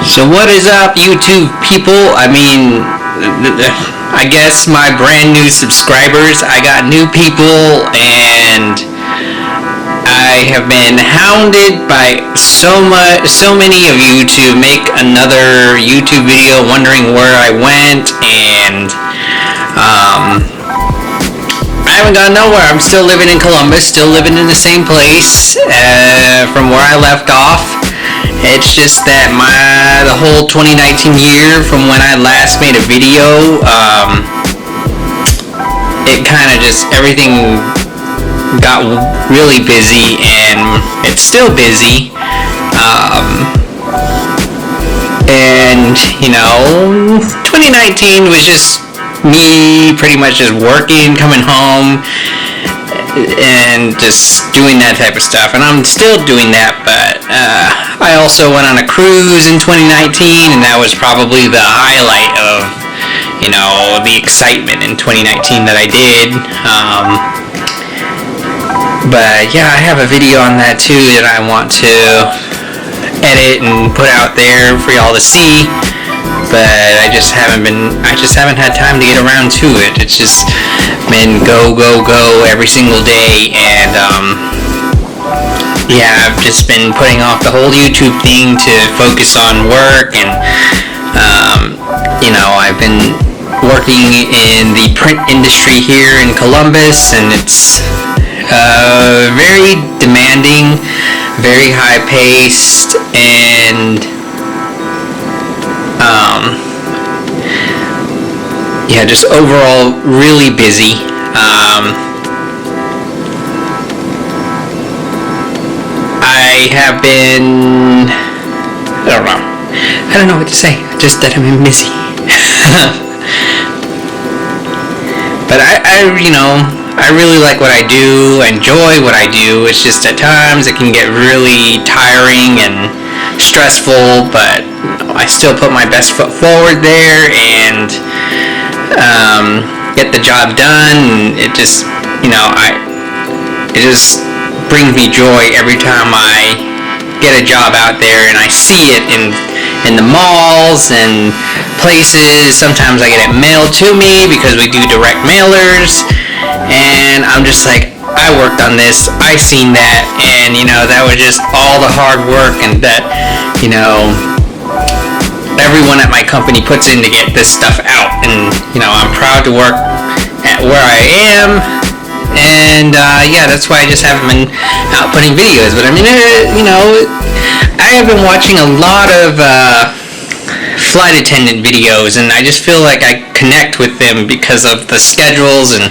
So what is up, YouTube people? I mean, I guess my brand new subscribers. I got new people, and I have been hounded by so many of you to make another YouTube video, wondering where I went, and I haven't gone nowhere. I'm still living in Columbus, still living in the same place from where I left off. It's just that the whole 2019 year from when I last made a video, it kind of just, everything got really busy, and it's still busy. And, 2019 was just me pretty much just working, coming home, and just doing that type of stuff. And I'm still doing that, but I also went on a cruise in 2019, and that was probably the highlight of, the excitement in 2019 that I did. But yeah, I have a video on that too that I want to edit and put out there for y'all to see. But I just haven't had time to get around to it. It's just been go every single day, and yeah, I've just been putting off the whole YouTube thing to focus on work, and I've been working in the print industry here in Columbus, and it's very demanding, very high paced, and yeah, just overall really busy. I have been, I don't know what to say, just that I've been busy. But I really like what I do, I enjoy what I do. It's just at times it can get really tiring and stressful, but I still put my best foot forward there and get the job done. And it just, it just brings me joy every time I get a job out there and I see it in the malls and places. Sometimes I get it mailed to me because we do direct mailers, and I'm just like, I worked on this, I seen that, and that was just all the hard work and that everyone at my company puts in to get this stuff out, and I'm proud to work at where I am. And yeah, that's why I just haven't been out putting videos. But I mean, I have been watching a lot of flight attendant videos, and I just feel like I connect with them because of the schedules and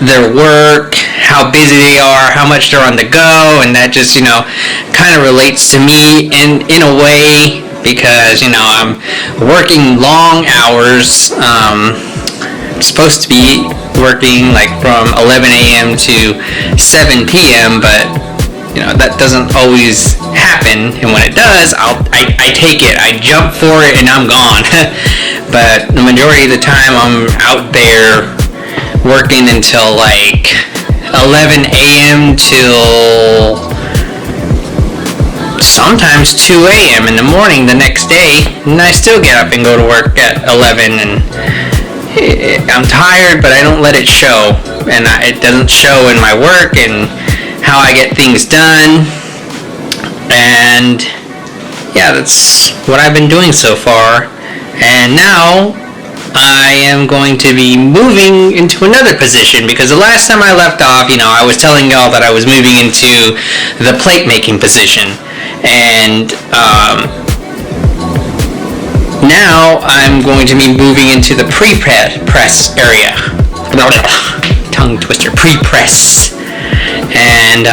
their work, how busy they are, how much they're on the go, and that just kind of relates to me in a way, because I'm working long hours. I'm supposed to be working like from 11 a.m. to 7 p.m. but that doesn't always happen, and when it does, I take it, I jump for it, and I'm gone. But the majority of the time I'm out there working until like 11 a.m. till sometimes 2 a.m. in the morning the next day, and I still get up and go to work at 11, and I'm tired, but I don't let it show, and it doesn't show in my work and how I get things done. And yeah, that's what I've been doing so far. And now I am going to be moving into another position, because the last time I left off, I was telling y'all that I was moving into the plate making position, and now I'm going to be moving into the pre-press area. Tongue twister. Pre-press. And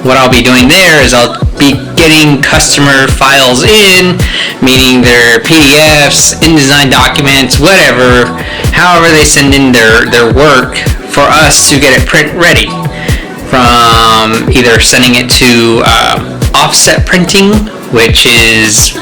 what I'll be doing there is I'll be getting customer files in, meaning their PDFs, InDesign documents, whatever, however they send in their work, for us to get it print ready. From either sending it to offset printing, which is,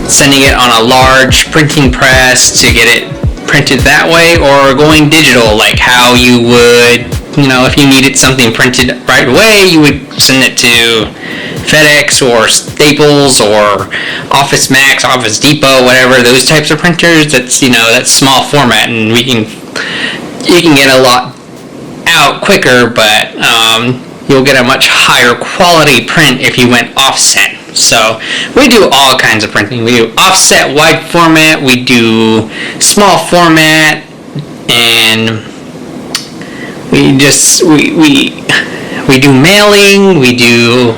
sending it on a large printing press to get it printed that way, or going digital, like how you would if you needed something printed right away, you would send it to FedEx or Staples or Office Max, Office Depot, whatever, those types of printers. That's small format, and you can get a lot out quicker, but you'll get a much higher quality print if you went offset. So we do all kinds of printing. We do offset, wide format, we do small format, and we do mailing, we do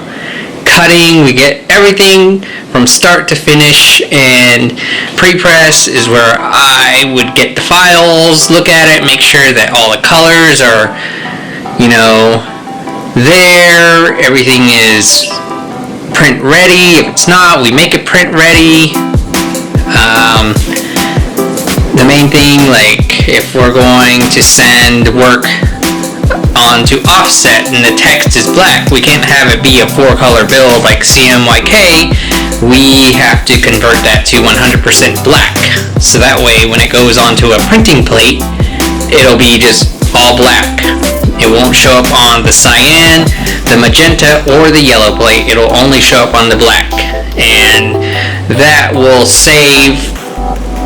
cutting, we get everything from start to finish. And pre-press is where I would get the files, look at it, make sure that all the colors are there, everything is print ready. If it's not, we make it print ready. The main thing, like if we're going to send work onto offset and the text is black, we can't have it be a 4-color bill like CMYK. We have to convert that to 100% black, so that way when it goes onto a printing plate, it'll be just all black. It won't show up on the cyan, the magenta, or the yellow plate. It'll only show up on the black, and that will save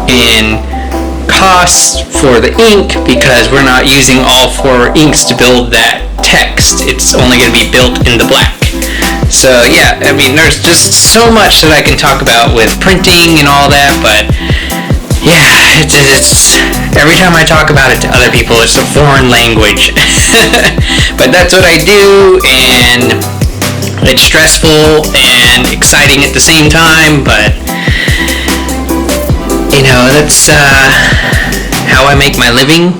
in costs for the ink, because we're not using all 4 inks to build that text. It's only going to be built in the black. So yeah, I mean, there's just so much that I can talk about with printing and all that, but yeah, it's every time I talk about it to other people, it's a foreign language. But that's what I do, and it's stressful and exciting at the same time, but that's how I make my living.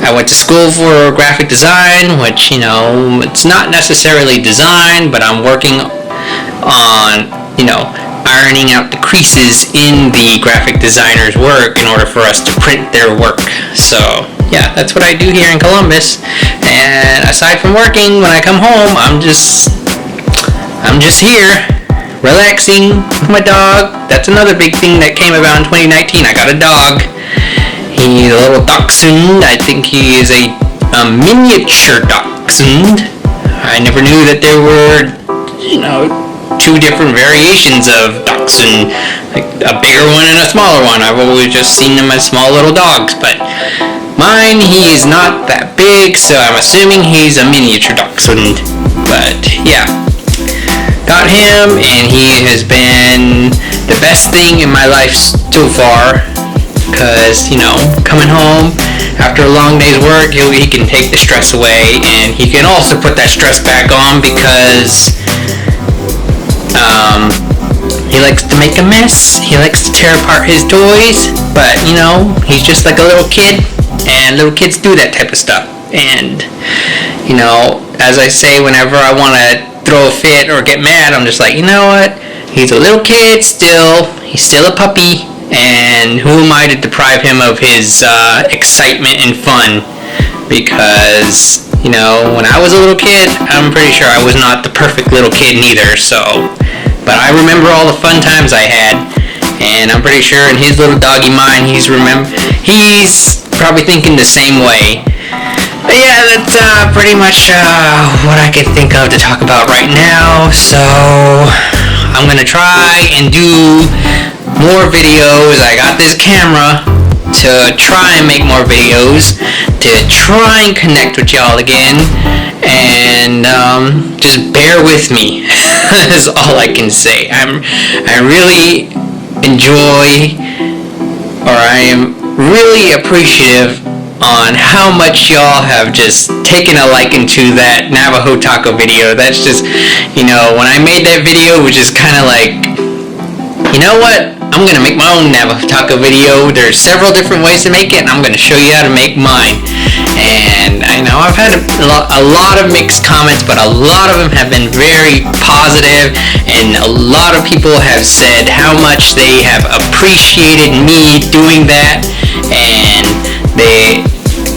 I went to school for graphic design, which, it's not necessarily design, but I'm working on, ironing out the creases in the graphic designer's work in order for us to print their work. So yeah, that's what I do here in Columbus. And aside from working, when I come home, I'm just here relaxing with my dog. That's another big thing that came about in 2019. I got a dog. He's a little dachshund. I think he is a miniature dachshund. I never knew that there were, 2 different variations of dachshund, like a bigger one and a smaller one. I've always just seen them as small little dogs, but mine, he is not that big, so I'm assuming he's a miniature dachshund. But yeah, got him, and he has been the best thing in my life so far, because, coming home after a long day's work, he can take the stress away, and he can also put that stress back on, because he likes to make a mess. He likes to tear apart his toys, but he's just like a little kid, and little kids do that type of stuff. And as I say, whenever I want to throw a fit or get mad, I'm just like, you know what? He's a little kid still. He's still a puppy, and who am I to deprive him of his excitement and fun? Because when I was a little kid, I'm pretty sure I was not the perfect little kid neither. So, but I remember all the fun times I had, and I'm pretty sure in his little doggy mind, he's probably thinking the same way. But yeah, that's pretty much what I can think of to talk about right now. So I'm gonna try and do more videos. I got this camera to try and make more videos, to try and connect with y'all again, and just bear with me. That's all I can say. I really enjoy, or I am really appreciative on how much y'all have just taken a liking to that Navajo taco video. That's just, when I made that video, it was just kind of like, you know what? I'm going to make my own Navajo taco video. There's several different ways to make it, and I'm going to show you how to make mine. And I know I've had a lot of mixed comments, but a lot of them have been very positive, and a lot of people have said how much they have appreciated me doing that. And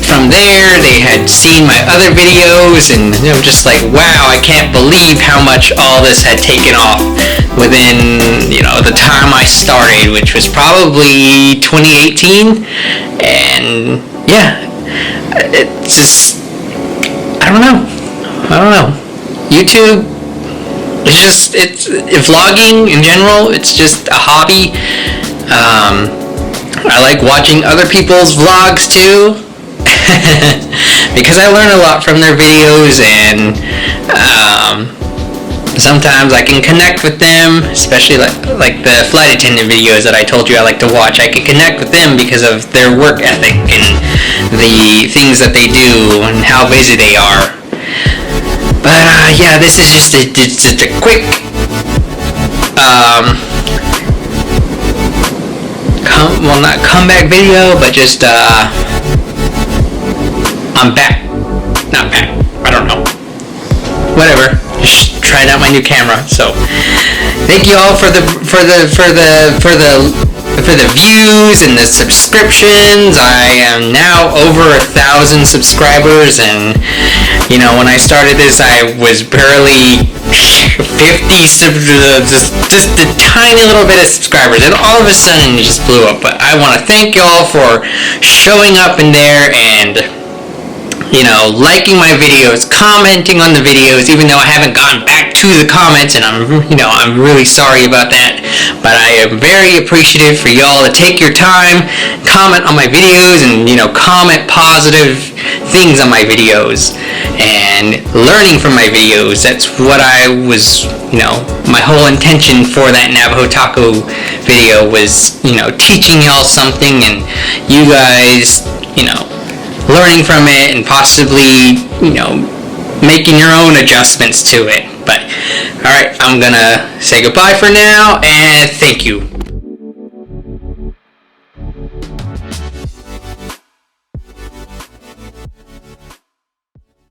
from there, they had seen my other videos, and you know, just like, wow, I can't believe how much all this had taken off within, you know, the time I started, which was probably 2018. And yeah, it's just, I don't know. YouTube, it's vlogging in general, it's just a hobby. I like watching other people's vlogs too, because I learn a lot from their videos, and sometimes I can connect with them, especially like the flight attendant videos that I told you I like to watch. I can connect with them because of their work ethic and the things that they do and how busy they are. But yeah, this is just a quick not comeback video, but just I'm back. Not back. I don't know. Whatever. Just tried out my new camera. So thank you all for the views and the subscriptions. I am now over 1,000 subscribers, and you know, when I started this, I was barely 50, just a tiny little bit of subscribers, and all of a sudden it just blew up. But I want to thank y'all for showing up in there and, you know, liking my videos, commenting on the videos, even though I haven't gotten back to the comments, and I'm really sorry about that. But I am very appreciative for y'all to take your time, comment on my videos, and, you know, comment positive things on my videos and learning from my videos. That's what I was, you know, my whole intention for that Navajo Taco video was, you know, teaching y'all something and you guys, you know, learning from it and possibly, you know, making your own adjustments to it. But alright, I'm gonna say goodbye for now, and thank you.